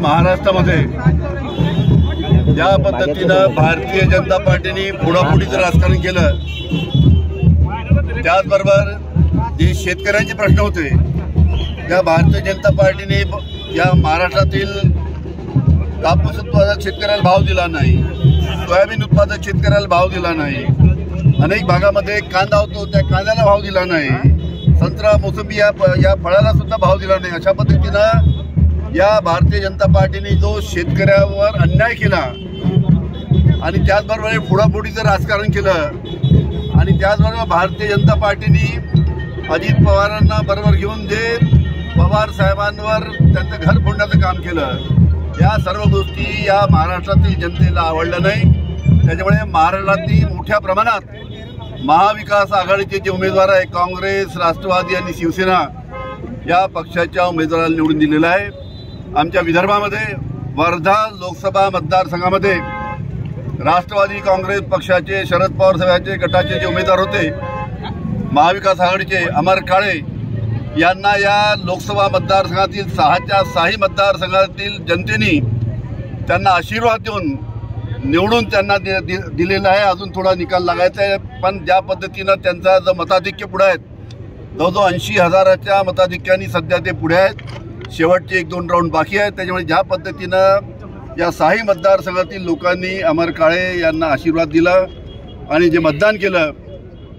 महाराष्ट्रामध्ये ज्या पद्धतीनं भारतीय जनता पार्टीने पुढापुढीचं राजकारण केलं, त्याचबरोबर जे शेतकऱ्यांचे प्रश्न होते त्या भारतीय जनता पार्टीने या महाराष्ट्रातील कापूस उत्पादक शेतकऱ्याला भाव दिला नाही, सोयाबीन उत्पादक शेतकऱ्याला भाव दिला नाही, अनेक भागामध्ये कांदा होतो त्या कांद्याला भाव दिला नाही, संत्रा मोसंबी या फळाला सुद्धा भाव दिला नाही। अशा पद्धतीनं या भारतीय जनता पार्टीने जो शेतकऱ्यावर अन्याय केला आणि त्याचबरोबर पुढापुढीचं राजकारण केलं आणि त्याचबरोबर भारतीय जनता पार्टीने अजित पवारांना बरोबर घेऊन जे पवार साहेबांवर त्यांचं घर फोडण्याचं काम केलं, या सर्व गोष्टी या महाराष्ट्रातील जनतेला आवडल्या नाही। त्याच्यामुळे महाराष्ट्रातील मोठ्या प्रमाणात महाविकास आघाडीचे जे उमेदवार आहे काँग्रेस, राष्ट्रवादी आणि शिवसेना या पक्षाच्या उमेदवाराला निवडून दिलेला आहे। आमच्या विदर्भामध्ये वर्धा लोकसभा मतदारसंघामध्ये राष्ट्रवादी काँग्रेस पक्षाचे शरद पवार साहेबांचे गटाचे जे उमेदवार होते महाविकास आघाडीचे अमर काळे यांना या लोकसभा मतदारसंघातील 6च्या 6 मतदारसंघातील जनतेने त्यांना आशीर्वाद देऊन निवडून त्यांना दिलेला आहे। अजून थोडा निकाल लागायचा आहे, पण ज्या पद्धतीनं त्यांचा जो मताधिक्य पुढे आहेत, जवळजवळ 80,000च्या मताधिक्याने सध्या ते पुढे आहेत। शेवटचे 1-2 राऊंड बाकी आहेत। त्याच्यामुळे ज्या पद्धतीनं या 6 मतदारसंघातील लोकांनी अमर काळे यांना आशीर्वाद दिला आणि जे मतदान केलं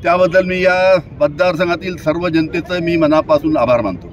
त्याबद्दल मी या मतदारसंघातील सर्व जनतेचं मी मनापासून आभार मानतो।